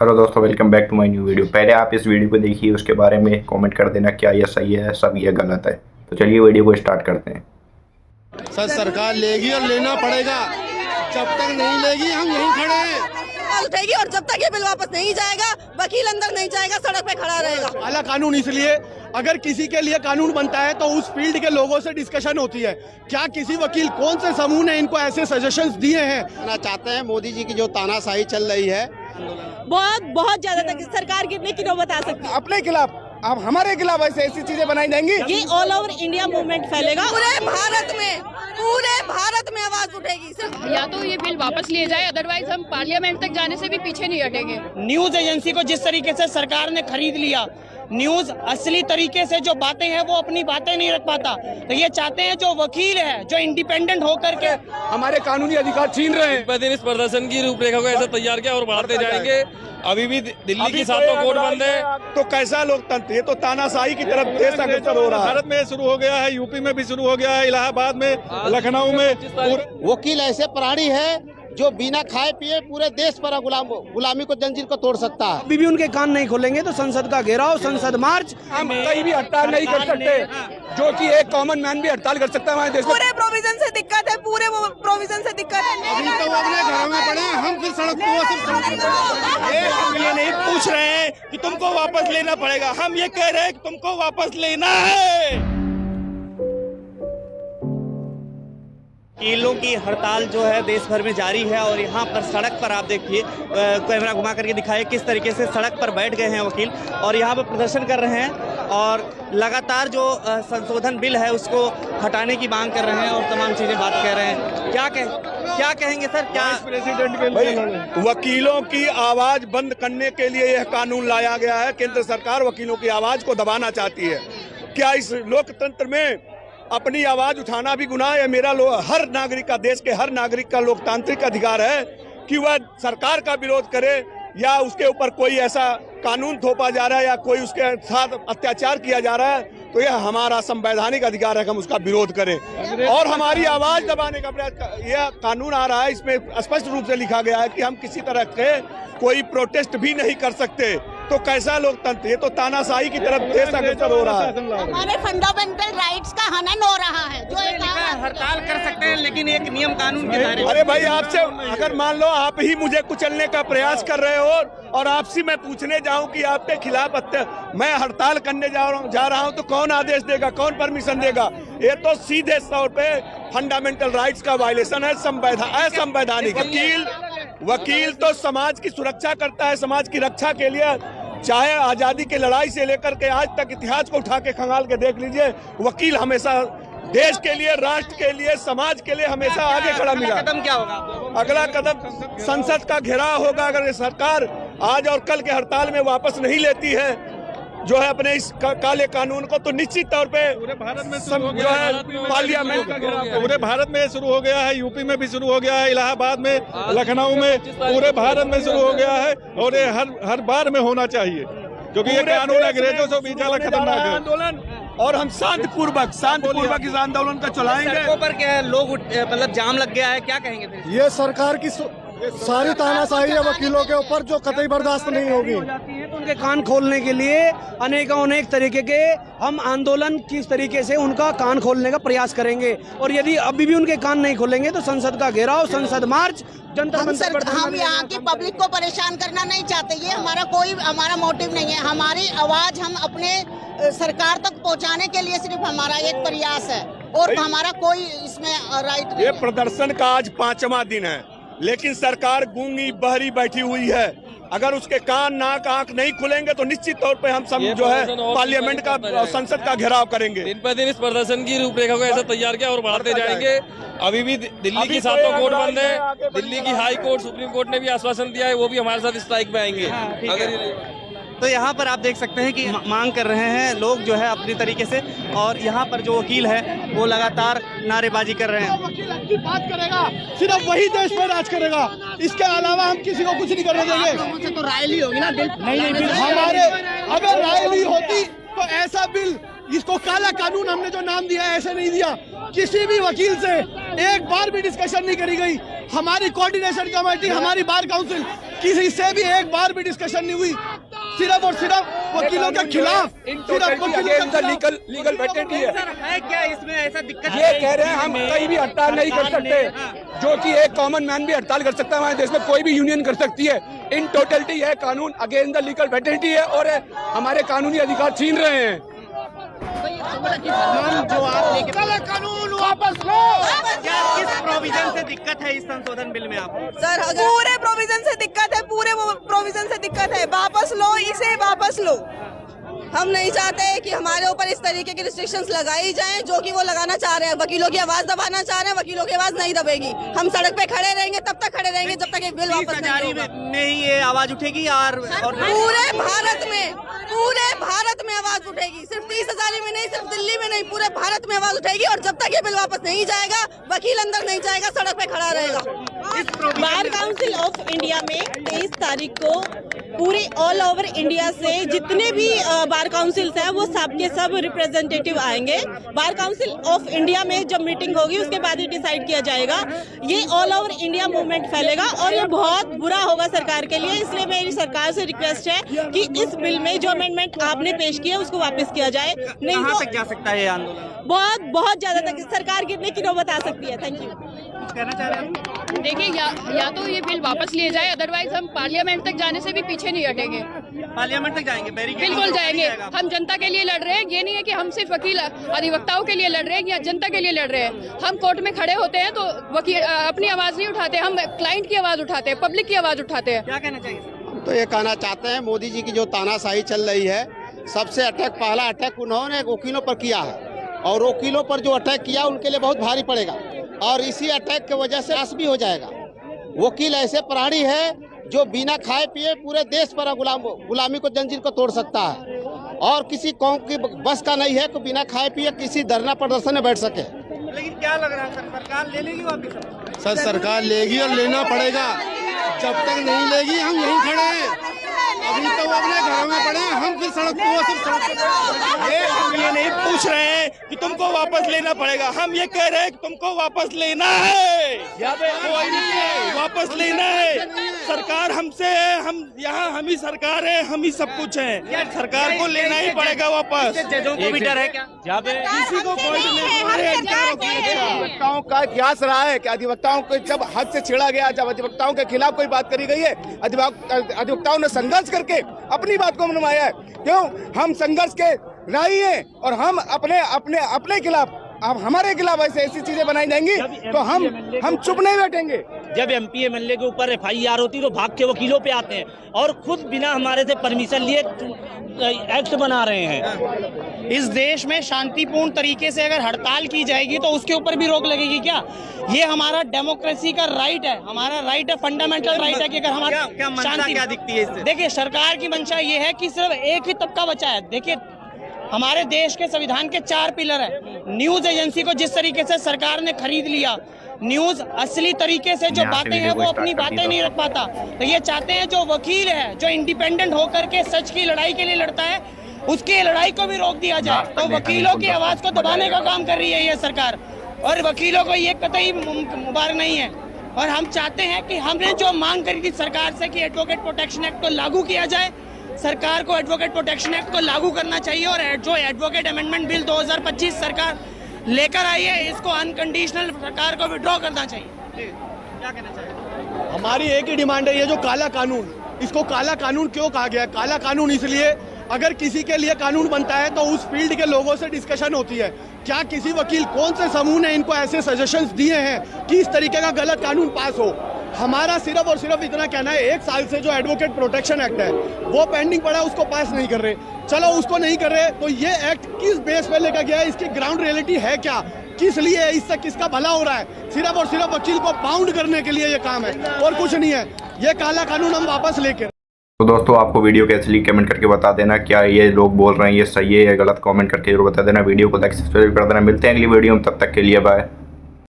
Hello दोस्तों, welcome back to my new video. पहले आप इस वीडियो को देखिए, उसके बारे में कमेंट कर देना क्या ये सही है, सब ये गलत है। तो चलिए वीडियो को स्टार्ट करते हैं। सर सरकार लेगी और लेना पड़ेगा, जब तक नहीं लेगी हम यहीं खड़े हैं। उठेगी और जब तक ये बिल वापस नहीं जाएगा, वकील अंदर नहीं जाएगा, सड़क पे खड़ा रहेगा। काला कानून इसलिए, अगर किसी के लिए कानून बनता है तो उस फील्ड के लोगों से डिस्कशन होती है। क्या किसी वकील, कौन से समूह ने इनको ऐसे सजेशंस दिए हैं? ना चाहते हैं मोदी जी की जो तानाशाही चल रही है, बहुत ज्यादा तक सरकार गिरने की नौबत आ सकती है। अपने खिलाफ, अब हमारे खिलाफ ऐसी चीजें बनाई जाएंगी। ये ऑल ओवर इंडिया मूवमेंट फैलेगा, पूरे भारत में आवाज उठेगी। सिर्फ या तो ये बिल वापस लिए जाए, अदरवाइज हम पार्लियामेंट तक जाने से भी पीछे नहीं हटेंगे। न्यूज एजेंसी को जिस तरीके से सरकार ने खरीद लिया, न्यूज असली तरीके से जो बातें हैं वो अपनी बातें नहीं रख पाता, तो ये चाहते हैं जो वकील है, जो इंडिपेंडेंट होकर के हमारे कानूनी अधिकार छीन रहे हैं। दिन इस प्रदर्शन की रूपरेखा को ऐसा तैयार किया और बढ़ाते जाएंगे। अभी भी दिल्ली की 7 कोर्ट बंद है। तो कैसा लोकतंत्र, ये तो तानाशाही की तरफ देश अग्रसर हो रहा है। भारत में शुरू हो गया है, यूपी में भी शुरू हो गया है, इलाहाबाद में, लखनऊ में। वकील ऐसे प्राणी है जो बिना खाए पिए पूरे देश पर गुलामी को, जंजीर को तोड़ सकता है। अभी भी उनके कान नहीं खोलेंगे तो संसद का घेराव, संसद मार्च। हम कहीं भी हड़ताल नहीं कर सकते, जो कि एक कॉमन मैन भी हड़ताल कर सकता है हमारे देश में। पूरे प्रोविजन से दिक्कत है, पूरे प्रोविजन से दिक्कत है। अभी तो वो अपने घरों में पड़े हैं, हम फिर सड़क पे। हम ये नहीं पूछ रहे हैं कि तुमको वापस लेना पड़ेगा, हम ये कह रहे हैं कि तुमको वापस लेना है। वकीलों की हड़ताल जो है देश भर में जारी है और यहाँ पर सड़क पर आप देखिए, कैमरा घुमा करके दिखाए किस तरीके से सड़क पर बैठ गए हैं वकील और यहाँ पर प्रदर्शन कर रहे हैं और लगातार जो संशोधन बिल है उसको हटाने की मांग कर रहे हैं और तमाम चीजें बात कह रहे हैं। क्या कहेंगे सर? क्या प्रेसिडेंट के लिए वकीलों की आवाज बंद करने के लिए यह कानून लाया गया है। केंद्र सरकार वकीलों की आवाज को दबाना चाहती है। क्या इस लोकतंत्र में अपनी आवाज उठाना भी गुनाह है? हर नागरिक का, देश के हर नागरिक का लोकतांत्रिक अधिकार है कि वह सरकार का विरोध करे या उसके ऊपर कोई ऐसा कानून थोपा जा रहा है या कोई उसके साथ अत्याचार किया जा रहा है, तो यह हमारा संवैधानिक अधिकार है कि हम उसका विरोध करें और हमारी आवाज दबाने का प्रयास। यह कानून आ रहा है, इसमें स्पष्ट रूप से लिखा गया है कि हम किसी तरह के कोई प्रोटेस्ट भी नहीं कर सकते। तो कैसा लोकतंत्र, ये तो तानाशाही की तरफ देश अग्रसर हो रहा है। हमारे फंडामेंटल राइट्स का हनन हो रहा है। जो हड़ताल कर सकते हैं लेकिन एक नियम कानून के दायरे। अरे भाई, आपसे अगर मान लो आप ही मुझे कुचलने का प्रयास कर रहे हो और आपसे मैं पूछने जाऊं कि आपके खिलाफ मैं हड़ताल करने जा रहा हूं तो कौन आदेश देगा, कौन परमिशन देगा? ये तो सीधे तौर पे फंडामेंटल राइट्स का वायलेशन है, असंवैधानिक। वकील तो समाज की सुरक्षा करता है, समाज की रक्षा के लिए, चाहे आजादी की लड़ाई से लेकर के आज तक इतिहास को उठा के खंगाल के देख लीजिए, वकील हमेशा देश के लिए, राष्ट्र के लिए, समाज के लिए हमेशा आगे खड़ा मिला। कदम क्या होगा? अगला कदम संसद का घेराव होगा। अगर ये सरकार आज और कल के हड़ताल में वापस नहीं लेती है जो है अपने इस काले कानून को, तो निश्चित तौर पे पूरे भारत में जो है पार्लियामेंट पूरे भारत में शुरू हो गया है, यूपी में भी शुरू हो गया है, इलाहाबाद में, लखनऊ में, पूरे भारत में शुरू हो गया है और ये हर बार में होना चाहिए क्योंकि ये कानून अंग्रेजों से भी ज्यादा खतरनाक है। आंदोलन और हम शांतिपूर्वक इस आंदोलन का चलाएंगे। सड़कों पर क्या लोग मतलब जाम लग गया है, क्या कहेंगे फिर? ये सरकार की सारी तानाशाही है वकीलों के ऊपर, जो कतई बर्दाश्त नहीं होगी। तो उनके कान खोलने के लिए अनेक तरीके के हम आंदोलन किस तरीके से उनका कान खोलने का प्रयास करेंगे और यदि अभी भी उनके कान नहीं खोलेंगे तो संसद का घेराव, संसद मार्च, हम यहाँ की पब्लिक को परेशान करना नहीं चाहते, ये हमारा मोटिव नहीं है। हमारी आवाज हम अपने सरकार तक पहुँचाने के लिए सिर्फ हमारा एक प्रयास है और हमारा कोई इसमें राइट नहीं। ये प्रदर्शन का आज 5वां दिन है, लेकिन सरकार गूंगी बहरी बैठी हुई है। अगर उसके कान, नाक, आंख नहीं खुलेंगे तो निश्चित तौर पे हम सब जो है पार्लियामेंट का, संसद का घेराव करेंगे। दिन पर दिन इस प्रदर्शन की रूपरेखा को ऐसा तैयार किया और बढ़ाते जाएंगे। अभी भी दिल्ली की 7 कोर्ट बंद है। दिल्ली की हाई कोर्ट, सुप्रीम कोर्ट ने भी आश्वासन दिया है, वो भी हमारे साथ स्ट्राइक में आएंगे। तो यहाँ पर आप देख सकते हैं कि मांग कर रहे हैं लोग जो है अपनी तरीके से और यहाँ पर जो वकील है वो लगातार नारेबाजी कर रहे हैं। वकील आपकी बात करेगा, सिर्फ वही देश पर राज करेगा, इसके अलावा हम किसी को कुछ नहीं करने देंगे। तो राय ली होगी ना, नहीं, हमारे अगर राय ली होती तो ऐसा बिल, इसको काला कानून हमने जो नाम दिया है ऐसे नहीं दिया। किसी भी वकील से एक बार भी डिस्कशन नहीं करी गई। हमारी कोऑर्डिनेशन कमेटी, हमारी बार काउंसिल किसी से भी एक बार भी डिस्कशन नहीं हुई, सिर्फ और सिर्फ वकीलों के खिलाफ, सिर्फ वकीलों के लीगल वेटेंटी है। सर है क्या इसमें ऐसा दिक्कत? ये कह रहे हैं हम कहीं भी हड़ताल नहीं कर सकते, जो कि एक कॉमन मैन भी हड़ताल कर सकता है, हमारे देश में कोई भी यूनियन कर सकती है। इन टोटलिटी है कानून अगेंस्ट द लीगल वेटेंटी है और हमारे कानूनी अधिकार छीन रहे हैं। जो आप लेके कानून वापस लो। क्या किस प्रोविजन से दिक्कत है इस संशोधन बिल में आपको? सर पूरे प्रोविजन से दिक्कत है, पूरे प्रोविजन से दिक्कत है। वापस लो, इसे वापस लो। हम नहीं चाहते कि हमारे ऊपर इस तरीके की रिस्ट्रिक्शंस लगाई जाएं जो कि वो लगाना चाह रहे हैं। वकीलों की आवाज दबाना चाह रहे हैं, वकीलों की आवाज नहीं दबेगी। हम सड़क पे खड़े रहेंगे, तब तक खड़े रहेंगे जब तक ये बिल वापस नहीं होगा। में ही ये आवाज उठेगी और पूरे भारत में आवाज उठेगी, सिर्फ 30,000 में नहीं, सिर्फ दिल्ली में नहीं, पूरे भारत में आवाज उठेगी। और जब तक ये बिल वापस नहीं जाएगा, वकील अंदर नहीं जाएगा, सड़क पे खड़ा रहेगा। बार काउंसिल ऑफ इंडिया में 23 तारीख को पूरे ऑल ओवर इंडिया से जितने भी बार काउंसिल्स हैं वो सब के सब रिप्रेजेंटेटिव आएंगे। बार काउंसिल ऑफ इंडिया में जब मीटिंग होगी उसके बाद ही डिसाइड किया जाएगा। ये ऑल ओवर इंडिया मूवमेंट फैलेगा और ये बहुत बुरा होगा सरकार के लिए। इसलिए मेरी सरकार से रिक्वेस्ट है कि इस बिल में जो अमेंडमेंट आपने पेश किया उसको वापस किया जाए। नहीं कहाँ तो तक जा सकता है ये आंदोलन? बहुत ज्यादा तक सरकार कितने की नौबत आ सकती है। Thank you. कुछ कहना चाह रहे हैं? देखिए या तो ये बिल वापस लिए जाए, अदरवाइज हम पार्लियामेंट तक जाने से भी पीछे नहीं हटेंगे। पार्लियामेंट तक जाएंगे, बिल्कुल जाएंगे। हम जनता के लिए लड़ रहे हैं, ये नहीं है कि हम सिर्फ वकील अधिवक्ताओं के लिए लड़ रहे हैं या जनता के लिए लड़ रहे हैं। हम कोर्ट में खड़े होते हैं तो वकील अपनी आवाज नहीं उठाते, हम क्लाइंट की आवाज उठाते हैं, पब्लिक की आवाज उठाते हैं। क्या कहना चाहिए? तो ये कहना चाहते हैं मोदी जी की जो तानाशाही चल रही है, सबसे पहला अटैक उन्होंने वकीलों पर किया है और वकीलों पर जो अटैक किया उनके लिए बहुत भारी पड़ेगा और इसी अटैक की वजह से नाश भी हो जाएगा। वकील ऐसे प्राणी है जो बिना खाए पिए पूरे देश पर गुलामी को जंजीर को तोड़ सकता है और किसी कौम की बस का नहीं है कि बिना खाए पिए किसी धरना प्रदर्शन में बैठ सके। लेकिन क्या लग रहा है सर, सरकार ले लेगी वापस? सर सरकार लेगी और लेना पड़ेगा। जब तक नहीं लेगी हम यहीं खड़े हैं। अभी तो वो अपने घरों में पड़े हैं, हम फिर सड़क हम ये नहीं पूछ रहे हैं कि तुमको वापस लेना पड़ेगा, हम ये कह रहे हैं कि तुमको वापस लेना है। कोई नहीं है, वापस लेना है। सरकार हमसे है, हम यहाँ हम ही सरकार है, हम ही सब कुछ है। सरकार को लेना ही पड़ेगा वापस। जजों को भी डर है क्या? किसी को कोई अधिवक्ताओं का इतिहास रहा है कि अधिवक्ताओं को जब हद से छेड़ा गया, जब अधिवक्ताओं के खिलाफ कोई बात करी गई है, अधिवक्ताओं ने संघर्ष करके अपनी बात को मनवाया है। क्यों? हम संघर्ष के राही हैं और हम अपने खिलाफ, अब हमारे खिलाफ ऐसी चीजें बनाई जाएंगी तो हम चुप नहीं बैठेंगे। जब एमपी एमएलए के ऊपर FIR होती तो भाग के वकीलों पे आते हैं और खुद बिना हमारे से परमिशन लिए एक्ट बना रहे हैं। इस देश में शांतिपूर्ण तरीके से अगर हड़ताल की जाएगी तो उसके ऊपर भी रोक लगेगी क्या? ये हमारा डेमोक्रेसी का राइट है, हमारा राइट है, फंडामेंटल राइट है कि अगर हमारी शांति क्या दिखती है इससे? देखिए सरकार की मंशा ये है कि सिर्फ एक ही तबका बचा है। देखिए हमारे देश के संविधान के 4 पिलर है। न्यूज एजेंसी को जिस तरीके से सरकार ने खरीद लिया, न्यूज असली तरीके से जो बातें हैं वो अपनी बातें नहीं रख पाता, तो ये चाहते हैं जो वकील है, जो इंडिपेंडेंट होकर के सच की लड़ाई के लिए लड़ता है, उसकी लड़ाई को भी रोक दिया जाए। तो वकीलों की आवाज को दबाने का काम कर रही है ये सरकार और वकीलों को ये कतई मुबारक नहीं है। और हम चाहते हैं कि हमने जो मांग करी थी सरकार से कि एडवोकेट प्रोटेक्शन एक्ट को लागू किया जाए, सरकार को एडवोकेट प्रोटेक्शन एक्ट को लागू करना चाहिए और जो एडवोकेट अमेंडमेंट बिल 2025 सरकार लेकर आई है, इसको अनकंडीशनल सरकार को विड्रॉ करना चाहिए। क्या कहना चाहिए? हमारी एक ही डिमांड है, ये जो काला कानून, इसको काला कानून क्यों कहा गया? काला कानून इसलिए, अगर किसी के लिए कानून बनता है तो उस फील्ड के लोगों से डिस्कशन होती है। क्या किसी वकील, कौन से समूह ने इनको ऐसे सजेशंस दिए हैं कि इस तरीके का गलत कानून पास हो? हमारा सिर्फ और सिर्फ इतना कहना है, 1 साल से जो एडवोकेट प्रोटेक्शन एक्ट है वो पेंडिंग पड़ा है, उसको पास नहीं कर रहे। चलो उसको नहीं कर रहे तो ये एक्ट किस बेस पे लेकर गया है? इसकी ग्राउंड रियलिटी है क्या? किस लिए? इससे किसका भला हो रहा है? सिर्फ और सिर्फ वकील को बाउंड करने के लिए ये काम है और कुछ नहीं है। ये काला कानून हम वापस लेके। तो दोस्तों आपको वीडियो कैसी लगी कमेंट करके बता देना। क्या ये लोग बोल रहे हैं ये सही है या गलत? कमेंट करके जरूर बता देना। वीडियो को लाइक सब्सक्राइब कर देना। मिलते हैं अगली वीडियो में, तब तक के लिए बाय।